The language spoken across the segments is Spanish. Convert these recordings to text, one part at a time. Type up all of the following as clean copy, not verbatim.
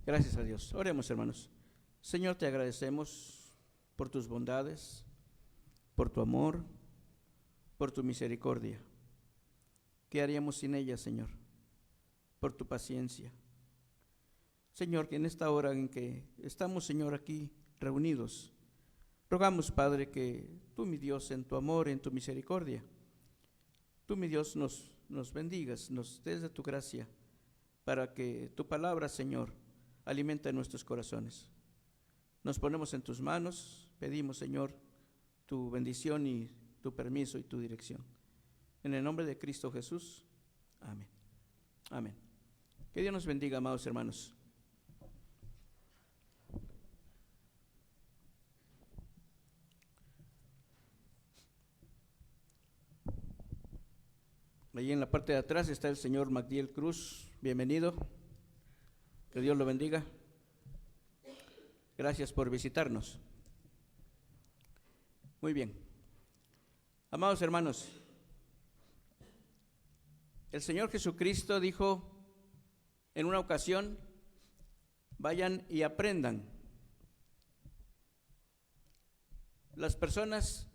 Gracias a Dios. Oremos, hermanos. Señor, te agradecemos por tus bondades, por tu amor, por tu misericordia. ¿Qué haríamos sin ella, Señor? Por tu paciencia. Señor, que en esta hora en que estamos, Señor, aquí reunidos, rogamos, Padre, que tú, mi Dios, en tu amor, en tu misericordia, tú, mi Dios, nos bendigas, nos des de tu gracia, para que tu palabra, Señor, alimente nuestros corazones. Nos ponemos en tus manos, pedimos, Señor, tu bendición y tu permiso y tu dirección. En el nombre de Cristo Jesús, amén. Amén. Que Dios nos bendiga, amados hermanos. Allí en la parte de atrás está el señor Magdiel Cruz. Bienvenido. Que Dios lo bendiga. Gracias por visitarnos. Muy bien. Amados hermanos, el Señor Jesucristo dijo en una ocasión: vayan y aprendan. Las personas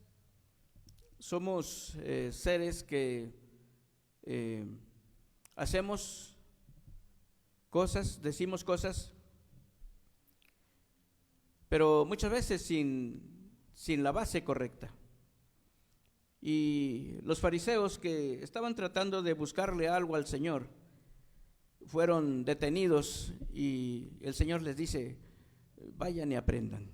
somos seres que hacemos cosas, decimos cosas, pero muchas veces sin la base correcta. Y los fariseos, que estaban tratando de buscarle algo al Señor, fueron detenidos y el Señor les dice: vayan y aprendan.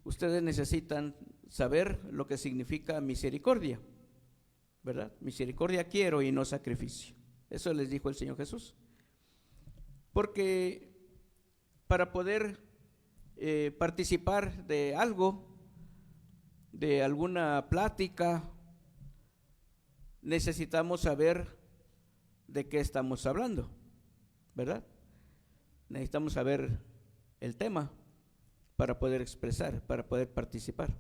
Ustedes necesitan saber lo que significa misericordia, ¿verdad? Misericordia quiero y no sacrificio. Eso les dijo el Señor Jesús. Porque para poder participar de algo, de alguna plática, necesitamos saber de qué estamos hablando, ¿verdad? Necesitamos saber el tema para poder expresar, para poder participar.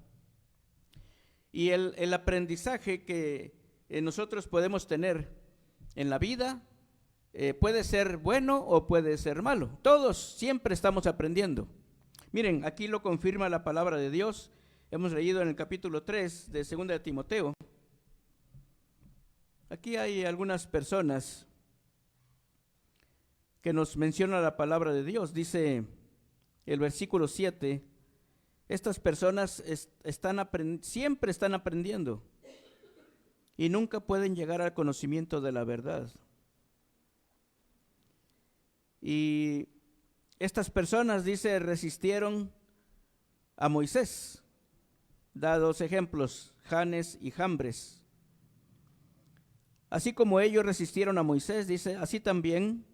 Y el aprendizaje que nosotros podemos tener en la vida puede ser bueno o puede ser malo. Todos siempre estamos aprendiendo. Miren, aquí lo confirma la palabra de Dios. Hemos leído en el capítulo 3 de 2 de Timoteo. Aquí hay algunas personas que nos menciona la palabra de Dios. Dice el versículo 7, estas personas siempre están aprendiendo y nunca pueden llegar al conocimiento de la verdad. Y estas personas, dice, resistieron a Moisés. Da dos ejemplos, Janes y Jambres. Así como ellos resistieron a Moisés, dice, así también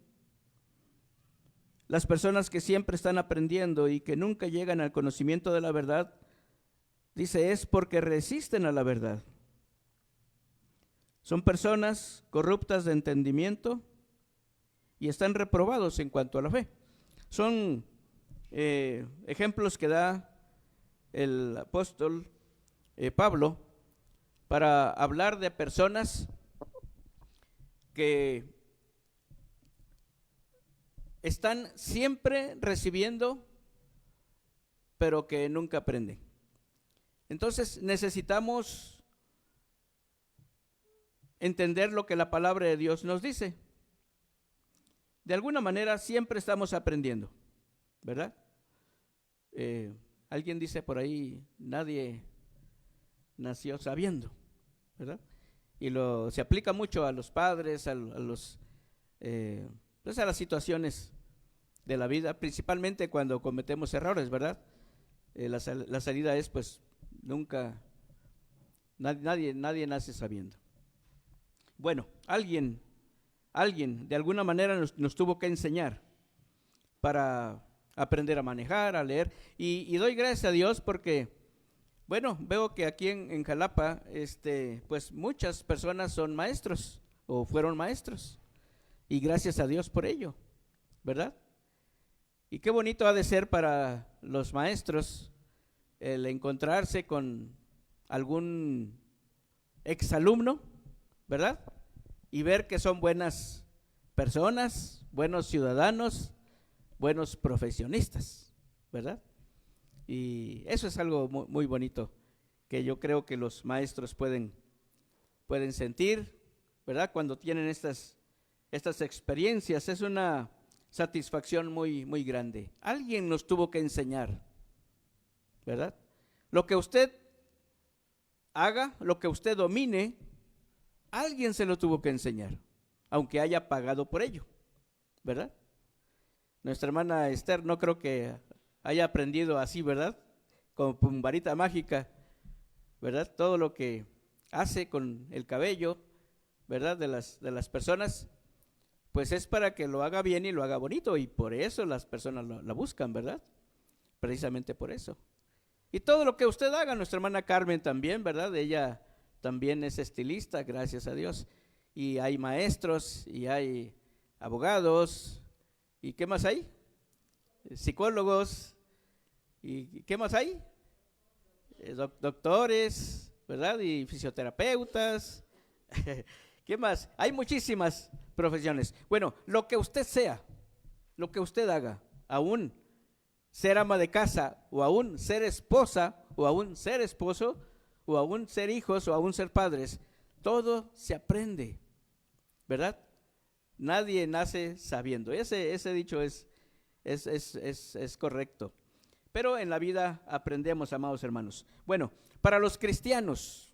las personas que siempre están aprendiendo y que nunca llegan al conocimiento de la verdad, dice, es porque resisten a la verdad. Son personas corruptas de entendimiento y están reprobados en cuanto a la fe. Son ejemplos que da el apóstol Pablo para hablar de personas que están siempre recibiendo, pero que nunca aprenden. Entonces necesitamos entender lo que la palabra de Dios nos dice. De alguna manera siempre estamos aprendiendo, ¿verdad? Alguien dice por ahí, nadie nació sabiendo, ¿verdad? Y se aplica mucho a los padres, a las situaciones de la vida, principalmente cuando cometemos errores, ¿verdad? La salida es, pues, nunca, nadie nace sabiendo. Bueno, alguien de alguna manera nos tuvo que enseñar para aprender a manejar, a leer, y doy gracias a Dios porque, bueno, veo que aquí en Jalapa, pues muchas personas son maestros o fueron maestros, y gracias a Dios por ello, ¿verdad? Y qué bonito ha de ser para los maestros el encontrarse con algún exalumno, ¿verdad? Y ver que son buenas personas, buenos ciudadanos, buenos profesionistas, ¿verdad? Y eso es algo muy, muy bonito que yo creo que los maestros pueden sentir, ¿verdad? Cuando tienen estas experiencias, es una satisfacción muy, muy grande. Alguien nos tuvo que enseñar, ¿verdad? Lo que usted haga, lo que usted domine, alguien se lo tuvo que enseñar, aunque haya pagado por ello, ¿verdad? Nuestra hermana Esther no creo que haya aprendido así, ¿verdad? Con varita mágica, ¿verdad? Todo lo que hace con el cabello, ¿verdad? De las personas, pues es para que lo haga bien y lo haga bonito, y por eso las personas la buscan, ¿verdad? Precisamente por eso. Y todo lo que usted haga, nuestra hermana Carmen también, ¿verdad? Ella también es estilista, gracias a Dios. Y hay maestros, y hay abogados, ¿y qué más hay? Psicólogos, ¿y qué más hay? Doctores, ¿verdad? Y fisioterapeutas. ¿Qué más? Hay muchísimas profesiones. Bueno, lo que usted sea, lo que usted haga, aún ser ama de casa, o aún ser esposa, o aún ser esposo, o aún ser hijos, o aún ser padres, todo se aprende, ¿verdad? Nadie nace sabiendo. Ese dicho es correcto. Pero en la vida aprendemos, amados hermanos. Bueno, para los cristianos,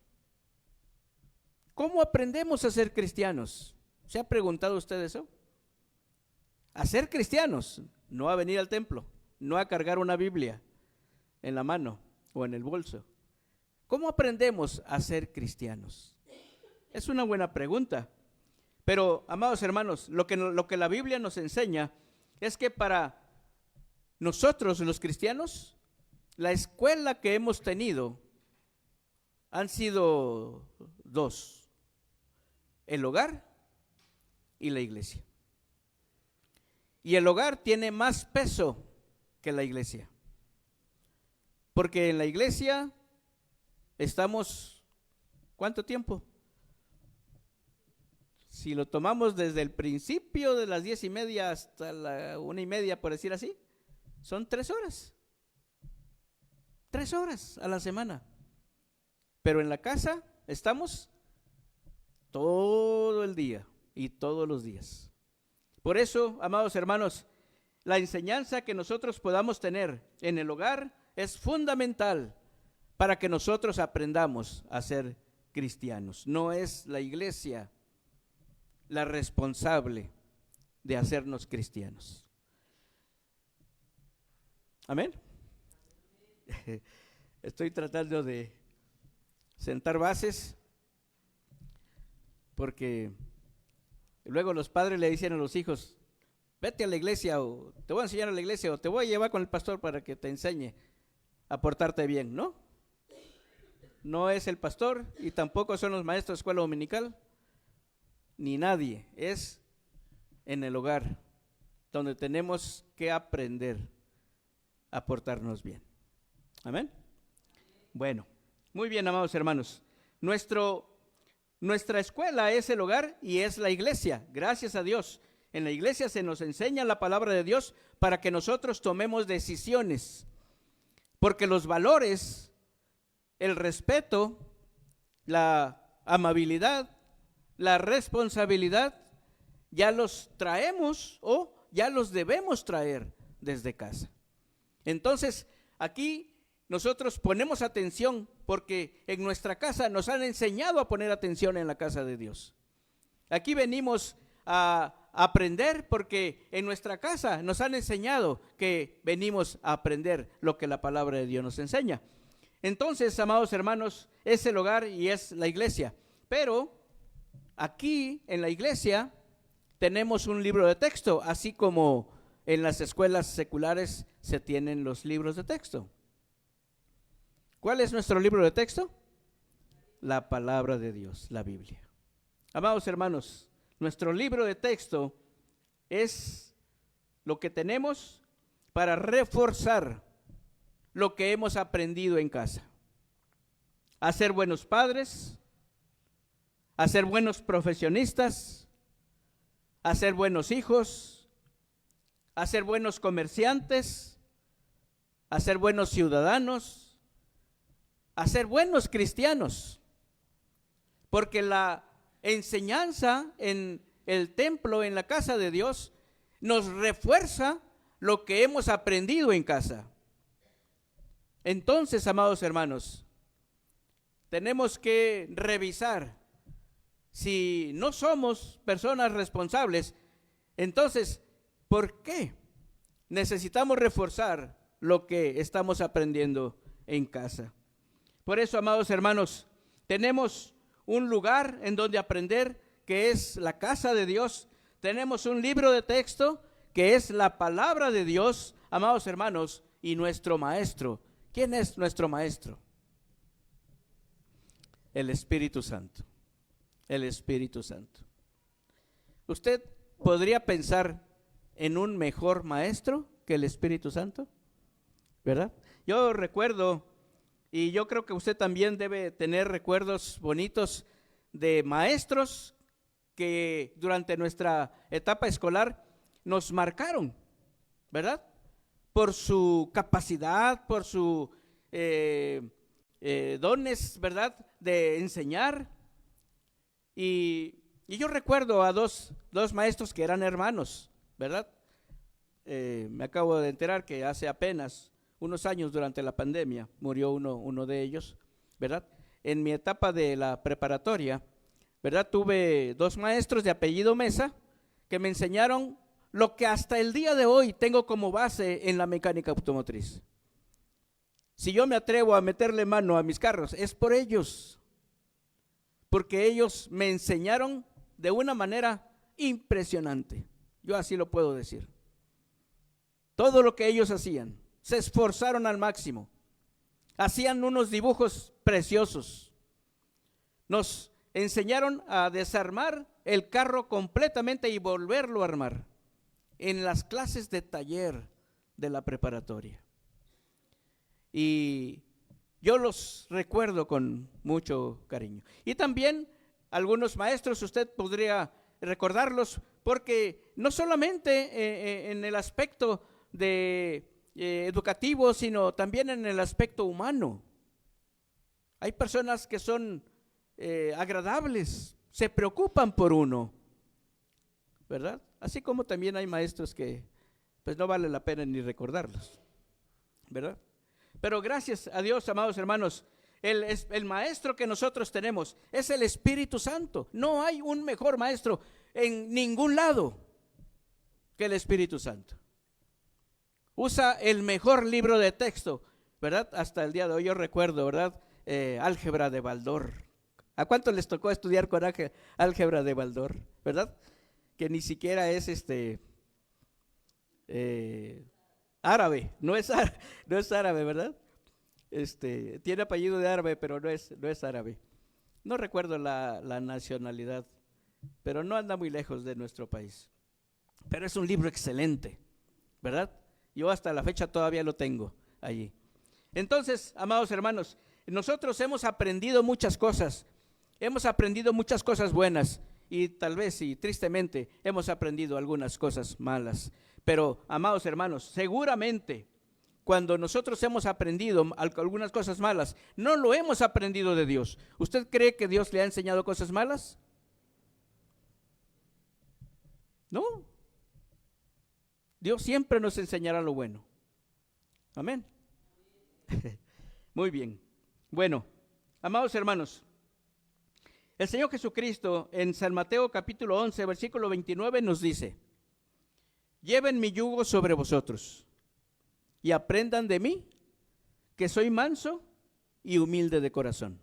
¿cómo aprendemos a ser cristianos? ¿Se ha preguntado usted eso? A ser cristianos, no a venir al templo, no a cargar una Biblia en la mano o en el bolso. ¿Cómo aprendemos a ser cristianos? Es una buena pregunta. Pero, amados hermanos, lo que la Biblia nos enseña es que para nosotros los cristianos, la escuela que hemos tenido han sido dos: el hogar y la iglesia. Y el hogar tiene más peso que la iglesia, porque en la iglesia estamos, ¿cuánto tiempo? Si lo tomamos desde el principio de las 10:30 hasta la 1:30, por decir así, son 3 horas. 3 horas a la semana. Pero en la casa estamos todo el día y todos los días. Por eso, amados hermanos, la enseñanza que nosotros podamos tener en el hogar es fundamental para que nosotros aprendamos a ser cristianos. No es la iglesia la responsable de hacernos cristianos. Amén. Estoy tratando de sentar bases, porque luego los padres le dicen a los hijos: vete a la iglesia, o te voy a enseñar a la iglesia, o te voy a llevar con el pastor para que te enseñe a portarte bien. No, no es el pastor, y tampoco son los maestros de escuela dominical, ni nadie. Es en el hogar donde tenemos que aprender a portarnos bien. Amén. Bueno, muy bien, amados hermanos. Nuestra escuela es el hogar y es la iglesia. Gracias a Dios. En la iglesia se nos enseña la palabra de Dios para que nosotros tomemos decisiones. Porque los valores, el respeto, la amabilidad, la responsabilidad, ya los traemos o ya los debemos traer desde casa. Entonces, aquí nosotros ponemos atención porque en nuestra casa nos han enseñado a poner atención en la casa de Dios. Aquí venimos a aprender porque en nuestra casa nos han enseñado que venimos a aprender lo que la palabra de Dios nos enseña. Entonces, amados hermanos, es el hogar y es la iglesia. Pero aquí en la iglesia tenemos un libro de texto, así como en las escuelas seculares se tienen los libros de texto. ¿Cuál es nuestro libro de texto? La palabra de Dios, la Biblia. Amados hermanos, nuestro libro de texto es lo que tenemos para reforzar lo que hemos aprendido en casa. A ser buenos padres, a ser buenos profesionistas, a ser buenos hijos, a ser buenos comerciantes, a ser buenos ciudadanos, a ser buenos cristianos. Porque la enseñanza en el templo, en la casa de Dios, nos refuerza lo que hemos aprendido en casa. Entonces, amados hermanos, tenemos que revisar si no somos personas responsables. Entonces, ¿por qué necesitamos reforzar lo que estamos aprendiendo en casa? Por eso, amados hermanos, tenemos un lugar en donde aprender, que es la casa de Dios. Tenemos un libro de texto, que es la palabra de Dios, amados hermanos, y nuestro maestro. ¿Quién es nuestro maestro? El Espíritu Santo. El Espíritu Santo. ¿Usted podría pensar en un mejor maestro que el Espíritu Santo? ¿Verdad? Yo recuerdo, y yo creo que usted también debe tener recuerdos bonitos de maestros que durante nuestra etapa escolar nos marcaron, ¿verdad? Por su capacidad, por sus dones, ¿verdad?, de enseñar. Y yo recuerdo a dos maestros que eran hermanos, ¿verdad? Me acabo de enterar que hace apenas unos años, durante la pandemia, murió uno de ellos, ¿verdad? En mi etapa de la preparatoria, ¿verdad?, tuve dos maestros de apellido Mesa que me enseñaron lo que hasta el día de hoy tengo como base en la mecánica automotriz. Si yo me atrevo a meterle mano a mis carros, es por ellos, porque ellos me enseñaron de una manera impresionante. Yo así lo puedo decir. Todo lo que ellos hacían, se esforzaron al máximo. Hacían unos dibujos preciosos. Nos enseñaron a desarmar el carro completamente y volverlo a armar en las clases de taller de la preparatoria. Y yo los recuerdo con mucho cariño. Y también algunos maestros, usted podría recordarlos, porque no solamente en el aspecto de educativo, sino también en el aspecto humano. Hay personas que son agradables, se preocupan por uno, ¿verdad? Así como también hay maestros que pues no vale la pena ni recordarlos, ¿verdad? Pero gracias a Dios, amados hermanos, el maestro que nosotros tenemos es el Espíritu Santo. No hay un mejor maestro en ningún lado que el Espíritu Santo. Usa el mejor libro de texto, ¿verdad? Hasta el día de hoy yo recuerdo, ¿verdad? Álgebra de Baldor. ¿A cuántos les tocó estudiar con álgebra de Baldor, verdad? Que ni siquiera es árabe, no es árabe, ¿verdad? Tiene apellido de árabe, pero no es árabe. No recuerdo la nacionalidad, pero no anda muy lejos de nuestro país. Pero es un libro excelente, ¿verdad? Yo hasta la fecha todavía lo tengo allí. Entonces, amados hermanos, nosotros hemos aprendido muchas cosas buenas, y tal vez, y tristemente, hemos aprendido algunas cosas malas. Pero, amados hermanos, seguramente cuando nosotros hemos aprendido algunas cosas malas, no lo hemos aprendido de Dios. ¿Usted cree que Dios le ha enseñado cosas malas? No. Dios siempre nos enseñará lo bueno. Amén. Muy bien. Bueno, amados hermanos, el Señor Jesucristo en San Mateo capítulo 11, versículo 29 nos dice: lleven mi yugo sobre vosotros y aprendan de mí, que soy manso y humilde de corazón,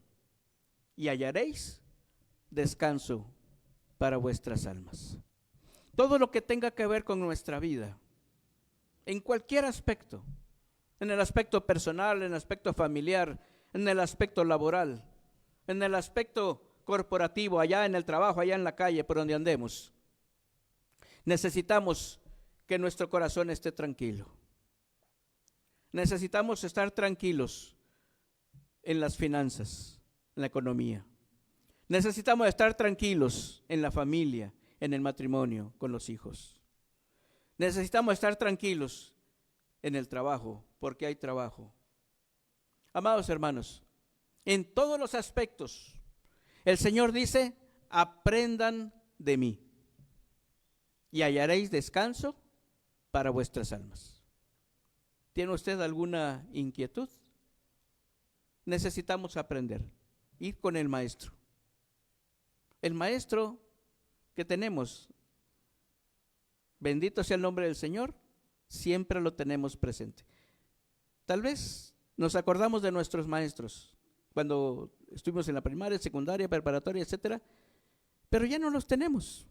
y hallaréis descanso para vuestras almas. Todo lo que tenga que ver con nuestra vida, en cualquier aspecto, en el aspecto personal, en el aspecto familiar, en el aspecto laboral, en el aspecto corporativo, allá en el trabajo, allá en la calle, por donde andemos, necesitamos que nuestro corazón esté tranquilo. Necesitamos estar tranquilos en las finanzas, en la economía. Necesitamos estar tranquilos en la familia, en el matrimonio, con los hijos. Necesitamos estar tranquilos en el trabajo, porque hay trabajo. Amados hermanos, en todos los aspectos, el Señor dice, aprendan de mí y hallaréis descanso para vuestras almas. ¿Tiene usted alguna inquietud? Necesitamos aprender, ir con el maestro. El maestro que tenemos, bendito sea el nombre del Señor, siempre lo tenemos presente. Tal vez nos acordamos de nuestros maestros cuando estuvimos en la primaria, secundaria, preparatoria, etcétera, pero ya no los tenemos.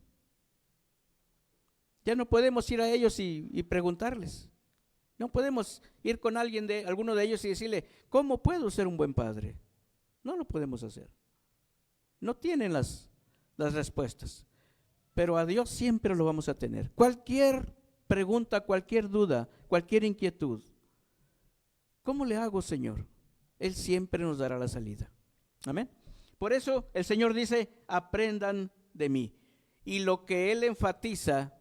Ya no podemos ir a ellos y preguntarles. No podemos ir con alguno de ellos y decirle, ¿cómo puedo ser un buen padre? No lo podemos hacer. No tienen las respuestas, pero a Dios siempre lo vamos a tener. Cualquier pregunta, cualquier duda, cualquier inquietud, ¿cómo le hago, Señor? Él siempre nos dará la salida. Amén. Por eso el Señor dice, aprendan de mí. Y lo que Él enfatiza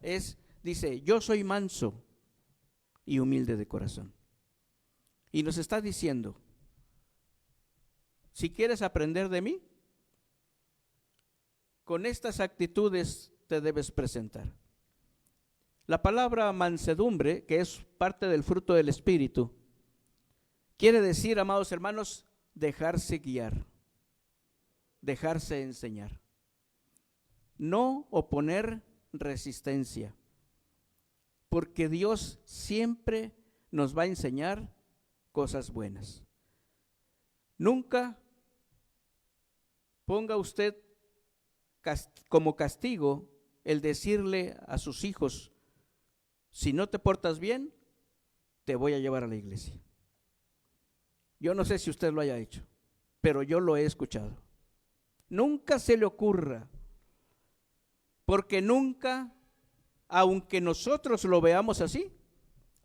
dice, yo soy manso y humilde de corazón. Y nos está diciendo, si quieres aprender de mí, con estas actitudes te debes presentar. La palabra mansedumbre, que es parte del fruto del Espíritu, quiere decir, amados hermanos, dejarse guiar, dejarse enseñar. No oponer resistencia, porque Dios siempre nos va a enseñar cosas buenas. Nunca ponga usted como castigo el decirle a sus hijos, si no te portas bien, te voy a llevar a la iglesia. Yo no sé si usted lo haya hecho, pero yo lo he escuchado. Nunca se le ocurra, porque nunca, aunque nosotros lo veamos así,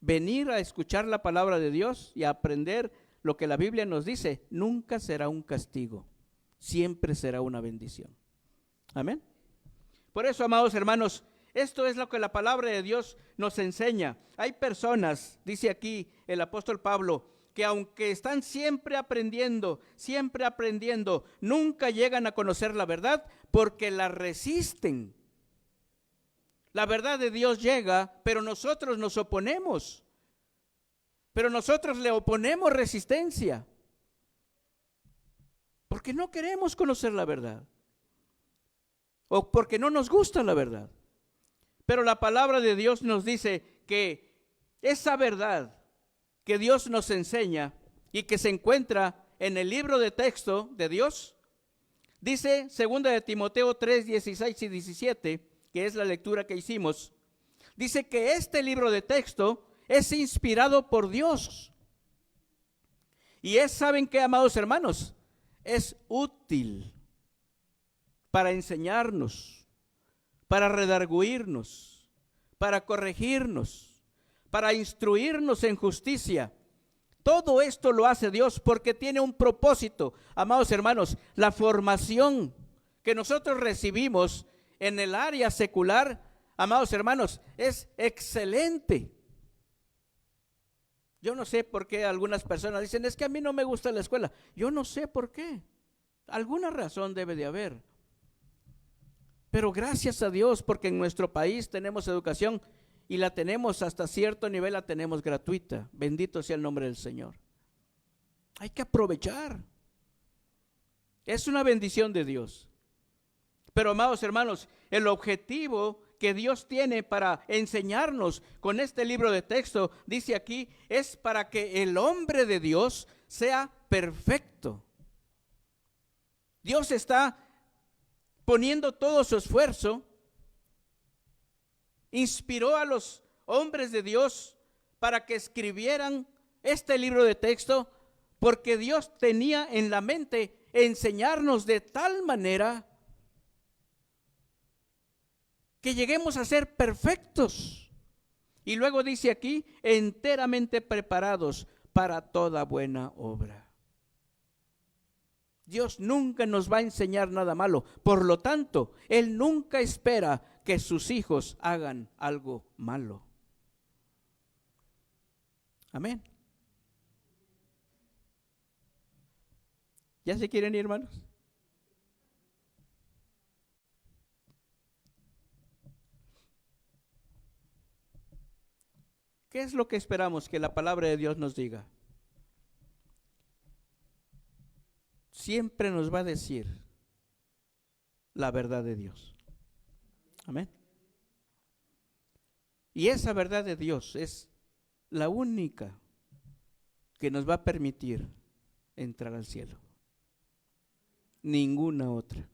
venir a escuchar la palabra de Dios y a aprender lo que la Biblia nos dice, nunca será un castigo, siempre será una bendición. Amén. Por eso, amados hermanos, esto es lo que la palabra de Dios nos enseña. Hay personas, dice aquí el apóstol Pablo, que aunque están siempre aprendiendo, nunca llegan a conocer la verdad porque la resisten. La verdad de Dios llega, pero nosotros nos oponemos. Pero nosotros le oponemos resistencia. Porque no queremos conocer la verdad. O porque no nos gusta la verdad. Pero la palabra de Dios nos dice que esa verdad que Dios nos enseña y que se encuentra en el libro de texto de Dios, dice 2 de Timoteo 3, 16 y 17, que es la lectura que hicimos, dice que este libro de texto es inspirado por Dios. Y ¿saben qué, amados hermanos? Es útil para enseñarnos, para redarguirnos, para corregirnos, para instruirnos en justicia. Todo esto lo hace Dios porque tiene un propósito. Amados hermanos, la formación que nosotros recibimos en el área secular, amados hermanos, es excelente. Yo no sé por qué algunas personas dicen, es que a mí no me gusta la escuela. Yo no sé por qué. Alguna razón debe de haber. Pero gracias a Dios, porque en nuestro país tenemos educación y la tenemos hasta cierto nivel, la tenemos gratuita. Bendito sea el nombre del Señor. Hay que aprovechar. Es una bendición de Dios. Pero, amados hermanos, el objetivo que Dios tiene para enseñarnos con este libro de texto, dice aquí, es para que el hombre de Dios sea perfecto. Dios está poniendo todo su esfuerzo, inspiró a los hombres de Dios para que escribieran este libro de texto, porque Dios tenía en la mente enseñarnos de tal manera que lleguemos a ser perfectos. Y luego dice aquí, enteramente preparados para toda buena obra. Dios nunca nos va a enseñar nada malo. Por lo tanto, Él nunca espera que sus hijos hagan algo malo. Amén. ¿Ya se quieren ir, hermanos? ¿Qué es lo que esperamos que la palabra de Dios nos diga? Siempre nos va a decir la verdad de Dios. Amén. Y esa verdad de Dios es la única que nos va a permitir entrar al cielo. Ninguna otra.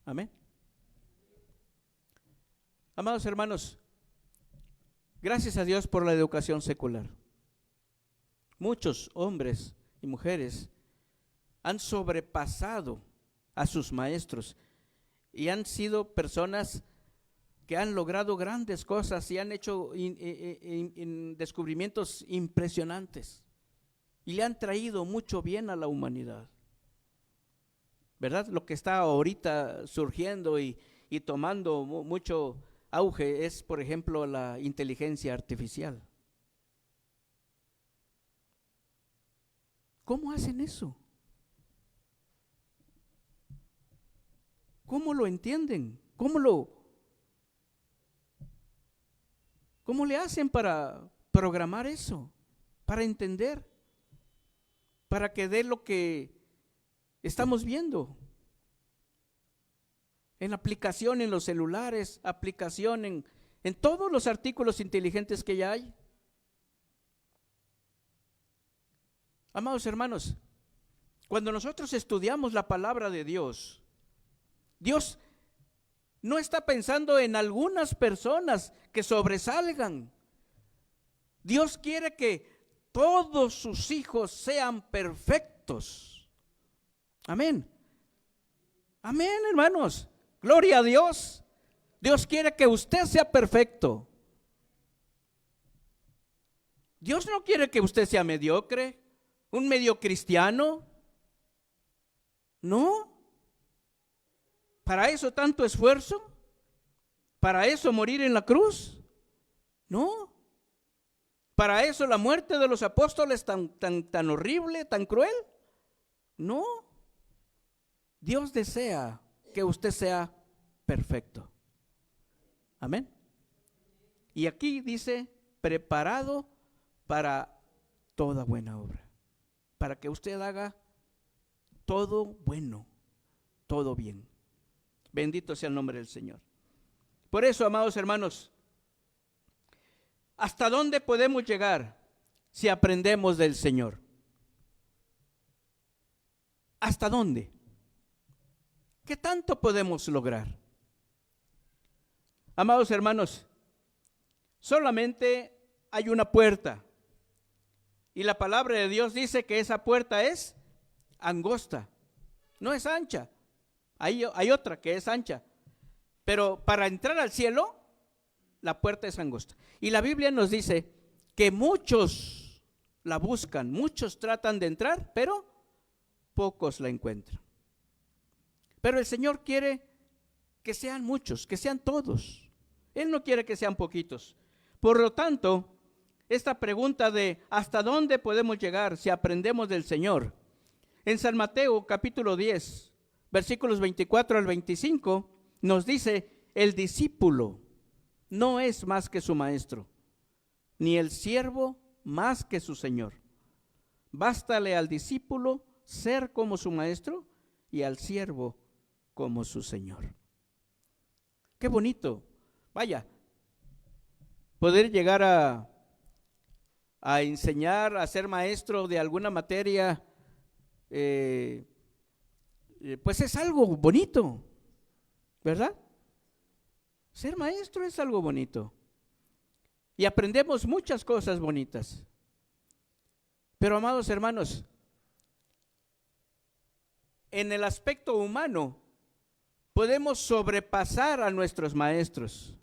Amén. Amados hermanos, gracias a Dios por la educación secular. Muchos hombres y mujeres han sobrepasado a sus maestros y han sido personas que han logrado grandes cosas y han hecho descubrimientos impresionantes y le han traído mucho bien a la humanidad. ¿Verdad? Lo que está ahorita surgiendo y tomando mucho auge es, por ejemplo, la inteligencia artificial. ¿Cómo hacen eso? ¿Cómo lo entienden? ¿Cómo le hacen para programar eso? Para entender, para que dé lo que estamos viendo. En aplicación en los celulares, aplicación en todos los artículos inteligentes que ya hay. Amados hermanos, cuando nosotros estudiamos la palabra de Dios, Dios no está pensando en algunas personas que sobresalgan. Dios quiere que todos sus hijos sean perfectos. Amén. Amén, hermanos. Gloria a Dios. Dios quiere que usted sea perfecto. Dios no quiere que usted sea mediocre, un medio cristiano. No. ¿Para eso tanto esfuerzo? ¿Para eso morir en la cruz? No. ¿Para eso la muerte de los apóstoles tan horrible, tan cruel? No. Dios desea que usted sea perfecto. Amén. Y aquí dice, preparado para toda buena obra. Para que usted haga todo bueno, todo bien. Bendito sea el nombre del Señor. Por eso, amados hermanos, ¿hasta dónde podemos llegar si aprendemos del Señor? ¿Hasta dónde? ¿Qué tanto podemos lograr? Amados hermanos, solamente hay una puerta. Y la palabra de Dios dice que esa puerta es angosta, no es ancha. Hay otra que es ancha. Pero para entrar al cielo, la puerta es angosta. Y la Biblia nos dice que muchos la buscan, muchos tratan de entrar, pero pocos la encuentran. Pero el Señor quiere que sean muchos, que sean todos. Él no quiere que sean poquitos. Por lo tanto, esta pregunta de ¿hasta dónde podemos llegar si aprendemos del Señor? En San Mateo capítulo 10, versículos 24 al 25, nos dice, el discípulo no es más que su maestro, ni el siervo más que su señor. Bástale al discípulo ser como su maestro y al siervo como su señor. Qué bonito. Vaya, poder llegar a enseñar, a ser maestro de alguna materia, pues es algo bonito, ¿verdad? Ser maestro es algo bonito. Y aprendemos muchas cosas bonitas. Pero, amados hermanos, en el aspecto humano, podemos sobrepasar a nuestros maestros.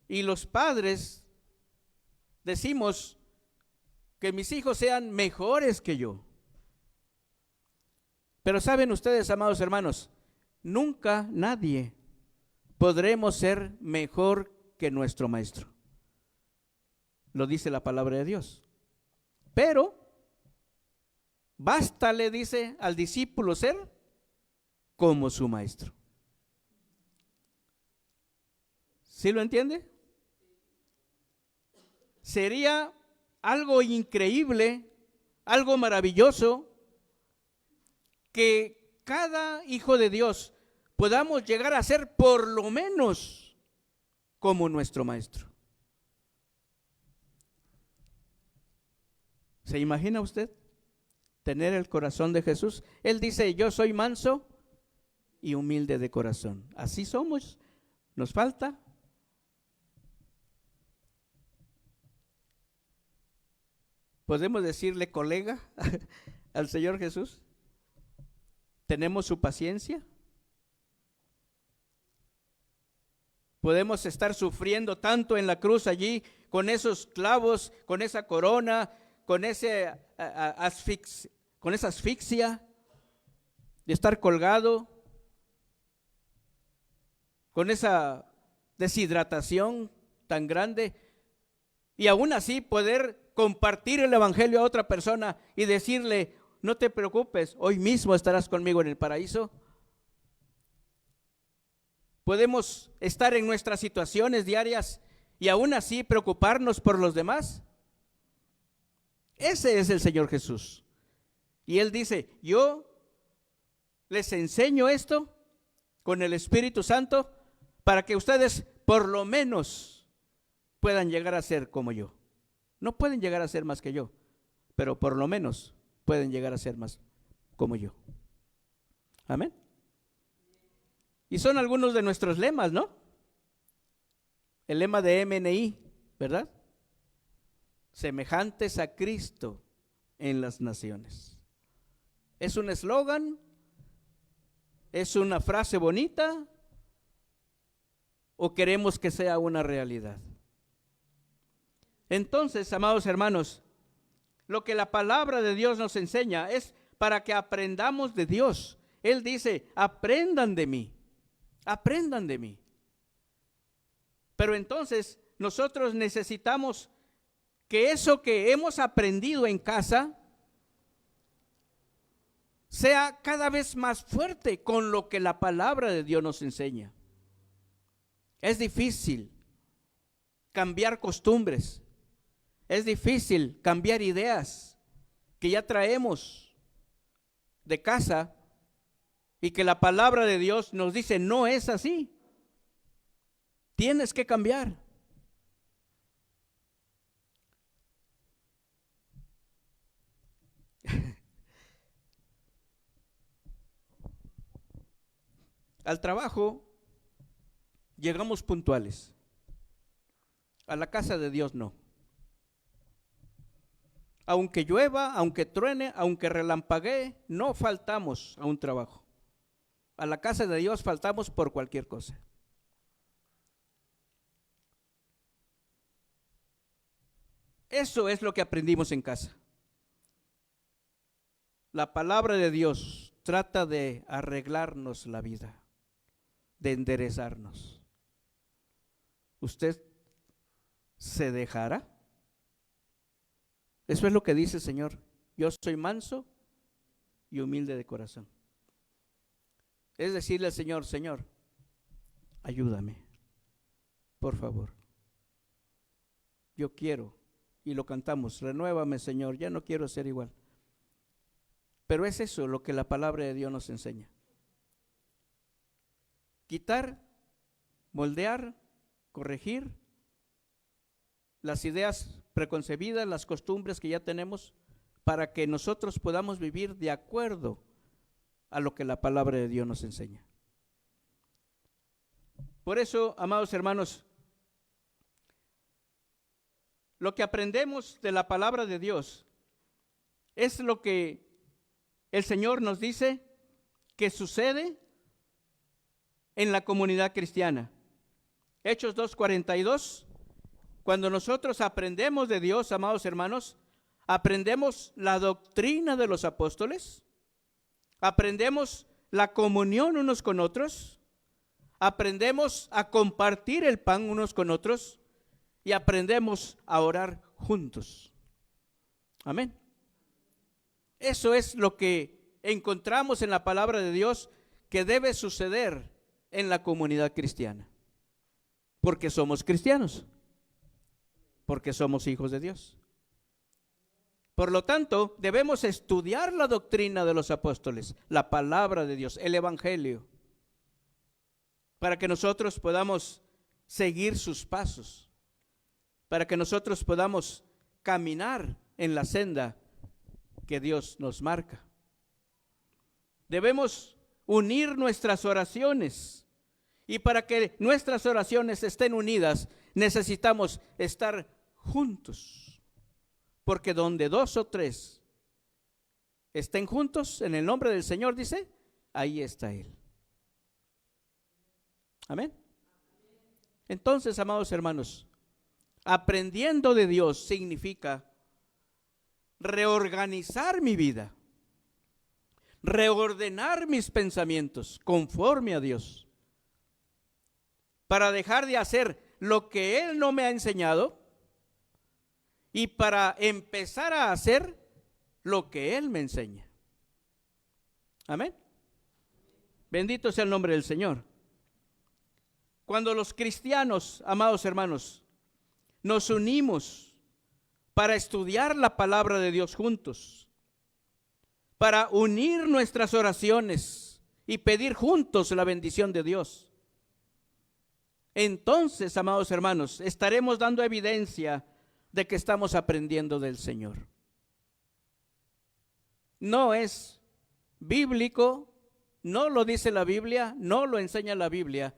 Y los padres decimos que mis hijos sean mejores que yo. Pero saben ustedes, amados hermanos, nunca nadie podremos ser mejor que nuestro maestro. lo dice la palabra de Dios. Pero basta, le dice al discípulo, ser como su maestro. ¿Sí lo entiende? Sería algo increíble, algo maravilloso, que cada hijo de Dios podamos llegar a ser por lo menos como nuestro maestro. ¿Se imagina usted tener el corazón de Jesús? Él dice, yo soy manso y humilde de corazón. Así somos. Nos falta. ¿Podemos decirle colega al Señor Jesús? ¿Tenemos su paciencia? ¿Podemos estar sufriendo tanto en la cruz allí, con esos clavos, con esa corona, con esa asfixia de estar colgado, con esa deshidratación tan grande, y aún así poder compartir el evangelio a otra persona y decirle, no te preocupes, hoy mismo estarás conmigo en el paraíso? ¿Podemos estar en nuestras situaciones diarias y aún así preocuparnos por los demás? Ese es el Señor Jesús. Y Él dice, yo les enseño esto con el Espíritu Santo para que ustedes por lo menos puedan llegar a ser como yo. No pueden llegar a ser más que yo, pero por lo menos pueden llegar a ser más como yo. Amén. Y son algunos de nuestros lemas, ¿no? El lema de MNI, ¿verdad? Semejantes a Cristo en las naciones. ¿Es un eslogan? ¿Es una frase bonita? ¿O queremos que sea una realidad? Entonces, amados hermanos, lo que la palabra de Dios nos enseña es para que aprendamos de Dios. Él dice, aprendan de mí, aprendan de mí. Pero entonces nosotros necesitamos que eso que hemos aprendido en casa sea cada vez más fuerte con lo que la palabra de Dios nos enseña. Es difícil cambiar costumbres, es difícil cambiar ideas que ya traemos de casa y que la palabra de Dios nos dice no es así. Tienes que cambiar. Al trabajo llegamos puntuales. A la casa de Dios no. Aunque llueva, aunque truene, aunque relampaguee, no faltamos a un trabajo. A la casa de Dios faltamos por cualquier cosa. Eso es lo que aprendimos en casa. La palabra de Dios trata de arreglarnos la vida, de enderezarnos. ¿Usted se dejará? Eso es lo que dice el Señor. Yo soy manso y humilde de corazón. Es decirle al Señor, Señor, ayúdame, por favor. Yo quiero, y lo cantamos, renuévame, Señor, ya no quiero ser igual. Pero es eso lo que la palabra de Dios nos enseña. Quitar, moldear, corregir las ideas preconcebidas, las costumbres que ya tenemos, para que nosotros podamos vivir de acuerdo a lo que la palabra de Dios nos enseña. Por eso, amados hermanos, lo que aprendemos de la palabra de Dios es lo que el Señor nos dice que sucede en la comunidad cristiana. Hechos 2:42. Cuando nosotros aprendemos de Dios, amados hermanos, aprendemos la doctrina de los apóstoles, aprendemos la comunión unos con otros, aprendemos a compartir el pan unos con otros y aprendemos a orar juntos. Amén. Eso es lo que encontramos en la palabra de Dios que debe suceder en la comunidad cristiana. Porque somos cristianos. Porque somos hijos de Dios. Por lo tanto, debemos estudiar la doctrina de los apóstoles, la palabra de Dios, el evangelio, para que nosotros podamos seguir sus pasos, para que nosotros podamos caminar en la senda que Dios nos marca. Debemos unir nuestras oraciones, y para que nuestras oraciones estén unidas, necesitamos estar juntos. Porque donde 2 o 3 estén juntos en el nombre del Señor, dice, ahí está Él. Amén. Entonces, amados hermanos, aprendiendo de Dios significa reorganizar mi vida, reordenar mis pensamientos conforme a Dios, para dejar de hacer lo que Él no me ha enseñado y para empezar a hacer lo que Él me enseña. Amén. Bendito sea el nombre del Señor. Cuando los cristianos, amados hermanos, nos unimos para estudiar la palabra de Dios juntos, para unir nuestras oraciones y pedir juntos la bendición de Dios, entonces, amados hermanos, estaremos dando evidencia de que estamos aprendiendo del Señor. No es bíblico, no lo dice la Biblia, no lo enseña la Biblia.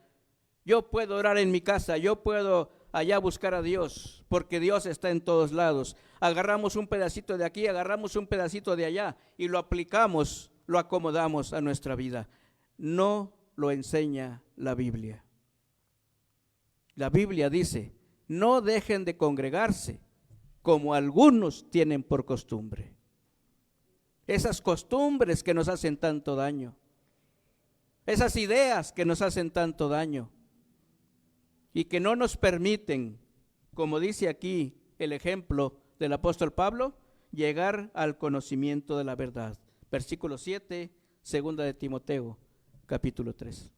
Yo puedo orar en mi casa, yo puedo allá buscar a Dios, porque Dios está en todos lados. Agarramos un pedacito de aquí, agarramos un pedacito de allá y lo aplicamos, lo acomodamos a nuestra vida. No lo enseña la Biblia. La Biblia dice, no dejen de congregarse como algunos tienen por costumbre. Esas costumbres que nos hacen tanto daño, esas ideas que nos hacen tanto daño y que no nos permiten, como dice aquí el ejemplo del apóstol Pablo, llegar al conocimiento de la verdad. Versículo 7, segunda de Timoteo, capítulo 3.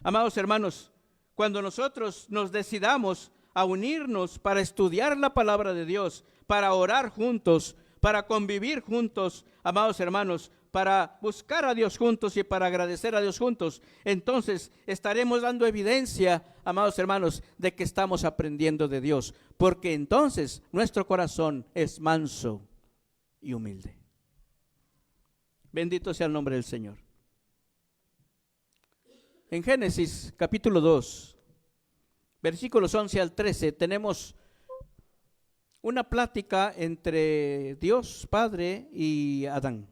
Amados hermanos, cuando nosotros nos decidamos a unirnos para estudiar la palabra de Dios, para orar juntos, para convivir juntos, amados hermanos, para buscar a Dios juntos y para agradecer a Dios juntos, entonces estaremos dando evidencia, amados hermanos, de que estamos aprendiendo de Dios, porque entonces nuestro corazón es manso y humilde. Bendito sea el nombre del Señor. En Génesis capítulo 2, versículos 11 al 13, tenemos una plática entre Dios Padre y Adán.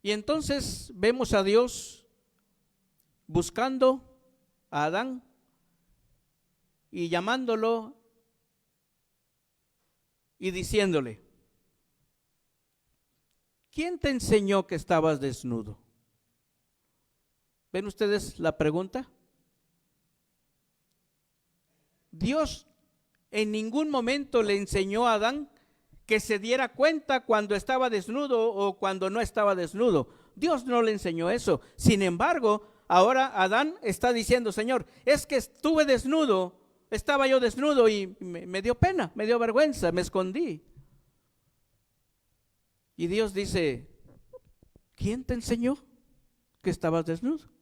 Y entonces vemos a Dios buscando a Adán y llamándolo y diciéndole, ¿quién te enseñó que estabas desnudo? ¿Ven ustedes la pregunta? Dios en ningún momento le enseñó a Adán que se diera cuenta cuando estaba desnudo o cuando no estaba desnudo. Dios no le enseñó eso. Sin embargo, ahora Adán está diciendo, Señor, es que estuve desnudo, estaba yo desnudo y me dio pena, me dio vergüenza, me escondí. Y Dios dice, ¿quién te enseñó que estabas desnudo?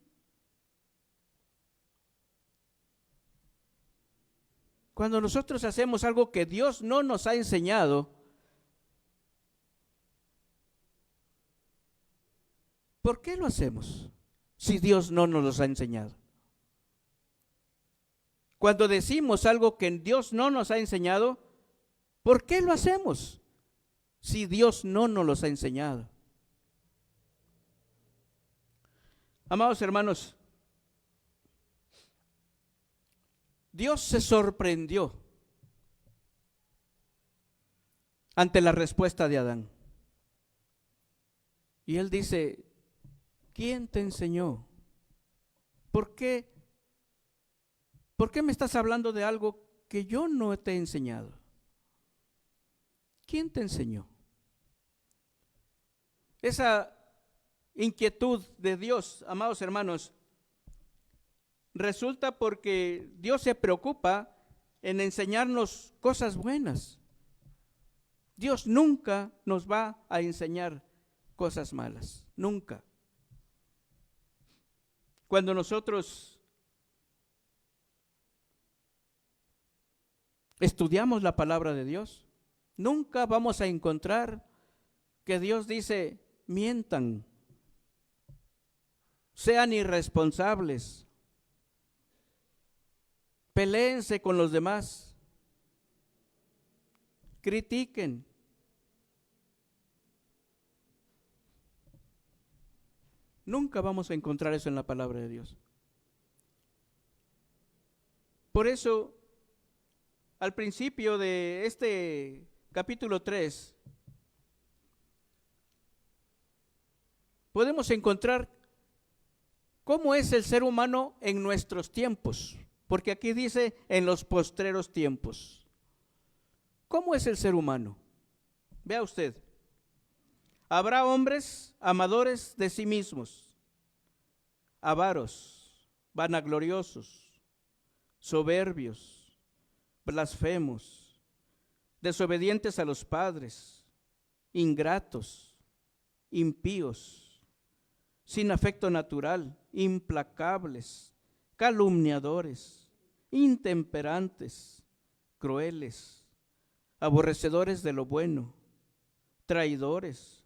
Cuando nosotros hacemos algo que Dios no nos ha enseñado, ¿por qué lo hacemos si Dios no nos lo ha enseñado? Cuando decimos algo que Dios no nos ha enseñado, ¿por qué lo hacemos si Dios no nos lo ha enseñado? Amados hermanos, Dios se sorprendió ante la respuesta de Adán. Y él dice, ¿quién te enseñó? ¿Por qué ¿Por qué me estás hablando de algo que yo no te he enseñado? ¿Quién te enseñó? Esa inquietud de Dios, amados hermanos, resulta porque Dios se preocupa en enseñarnos cosas buenas. Dios nunca nos va a enseñar cosas malas, nunca. Cuando nosotros estudiamos la palabra de Dios, nunca vamos a encontrar que Dios dice, mientan, sean irresponsables, peléense con los demás, critiquen. Nunca vamos a encontrar eso en la palabra de Dios. Por eso, al principio de este capítulo 3, podemos encontrar cómo es el ser humano en nuestros tiempos, porque aquí dice en los postreros tiempos. ¿Cómo es el ser humano? Vea usted. Habrá hombres amadores de sí mismos, avaros, vanagloriosos, soberbios, blasfemos, desobedientes a los padres, ingratos, impíos, sin afecto natural, implacables, calumniadores, intemperantes, crueles, aborrecedores de lo bueno, traidores,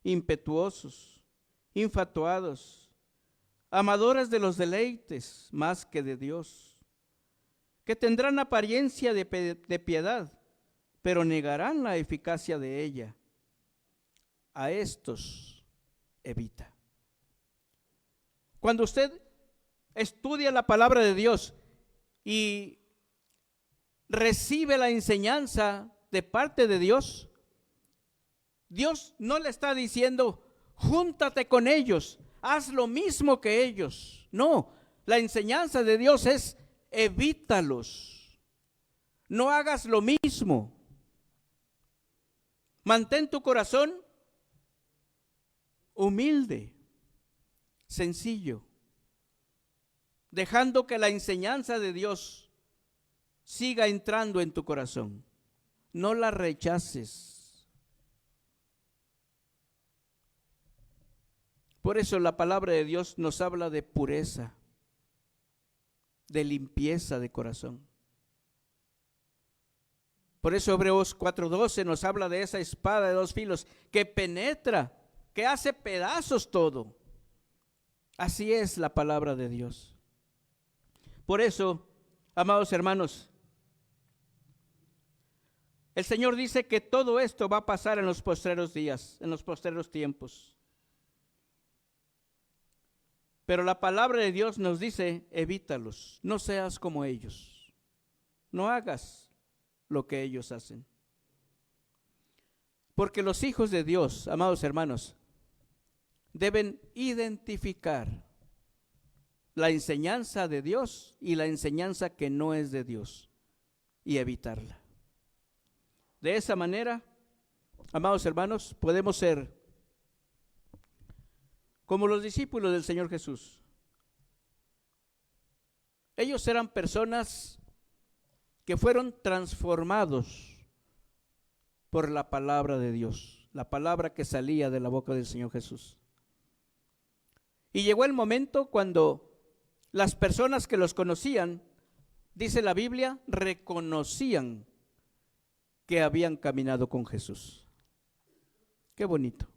impetuosos, infatuados, amadores de los deleites más que de Dios, que tendrán apariencia de piedad, pero negarán la eficacia de ella. A estos evita. Cuando usted estudia la palabra de Dios y recibe la enseñanza de parte de Dios, Dios no le está diciendo, júntate con ellos, haz lo mismo que ellos. No, la enseñanza de Dios es, evítalos. No hagas lo mismo. Mantén tu corazón humilde, sencillo, dejando que la enseñanza de Dios siga entrando en tu corazón. No la rechaces. Por eso la palabra de Dios nos habla de pureza, de limpieza de corazón. Por eso Hebreos 4:12 nos habla de esa espada de dos filos que penetra, que hace pedazos todo. Así es la palabra de Dios. Por eso, amados hermanos, el Señor dice que todo esto va a pasar en los postreros días, en los postreros tiempos. Pero la palabra de Dios nos dice, evítalos, no seas como ellos, no hagas lo que ellos hacen. Porque los hijos de Dios, amados hermanos, deben identificar la enseñanza de Dios y la enseñanza que no es de Dios y evitarla. De esa manera, amados hermanos, podemos ser como los discípulos del Señor Jesús. Ellos eran personas que fueron transformados por la palabra de Dios, la palabra que salía de la boca del Señor Jesús. Y llegó el momento cuando las personas que los conocían, dice la Biblia, reconocían que habían caminado con Jesús. Qué bonito.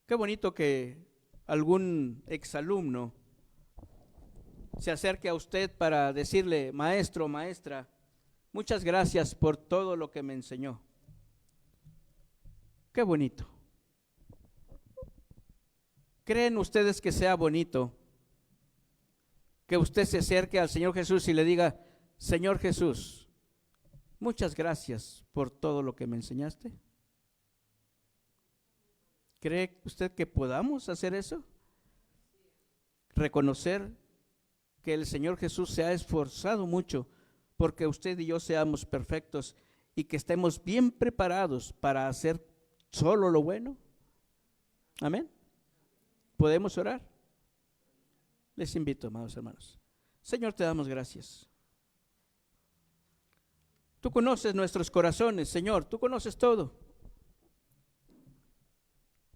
Qué bonito que algún exalumno se acerque a usted para decirle, maestro, maestra, muchas gracias por todo lo que me enseñó. Qué bonito. ¿Creen ustedes que sea bonito que usted se acerque al Señor Jesús y le diga, Señor Jesús, muchas gracias por todo lo que me enseñaste? ¿Cree usted que podamos hacer eso? Reconocer que el Señor Jesús se ha esforzado mucho porque usted y yo seamos perfectos y que estemos bien preparados para hacer solo lo bueno. Amén. ¿Podemos orar? Les invito, amados hermanos. Señor, te damos gracias. Tú conoces nuestros corazones, Señor, tú conoces todo.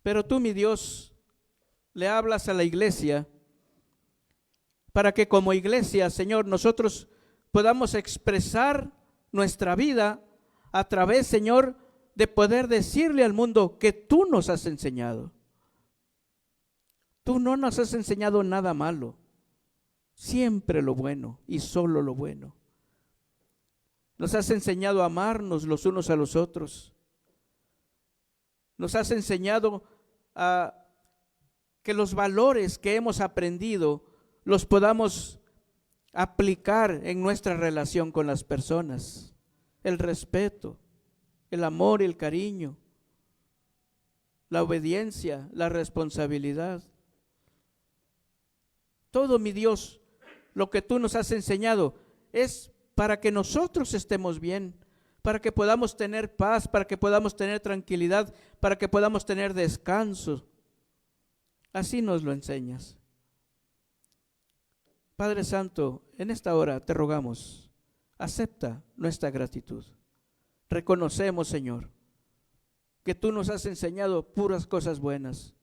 Pero tú, mi Dios, le hablas a la iglesia para que como iglesia, Señor, nosotros podamos expresar nuestra vida a través, Señor, de poder decirle al mundo que tú nos has enseñado. Tú no nos has enseñado nada malo, siempre lo bueno y solo lo bueno. Nos has enseñado a amarnos los unos a los otros. Nos has enseñado a que los valores que hemos aprendido los podamos aplicar en nuestra relación con las personas. El respeto, el amor y el cariño, la obediencia, la responsabilidad. Todo, mi Dios, lo que tú nos has enseñado es para que nosotros estemos bien, para que podamos tener paz, para que podamos tener tranquilidad, para que podamos tener descanso. Así nos lo enseñas. Padre Santo, en esta hora te rogamos, acepta nuestra gratitud. Reconocemos, Señor, que tú nos has enseñado puras cosas buenas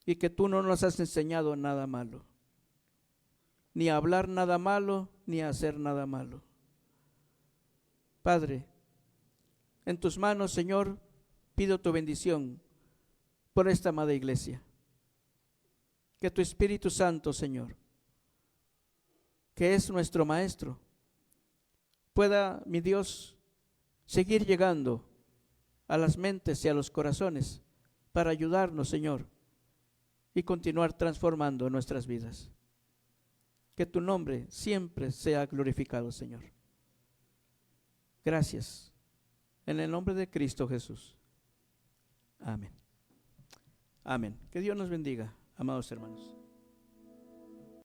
y que tú no nos has enseñado nada malo. Ni a hablar nada malo, ni a hacer nada malo. Padre, en tus manos, Señor, pido tu bendición por esta amada iglesia. Que tu Espíritu Santo, Señor, que es nuestro Maestro, pueda, mi Dios, seguir llegando a las mentes y a los corazones para ayudarnos, Señor, y continuar transformando nuestras vidas. Que tu nombre siempre sea glorificado, Señor. Gracias. En el nombre de Cristo Jesús. Amén. Amén. Que Dios nos bendiga, amados hermanos.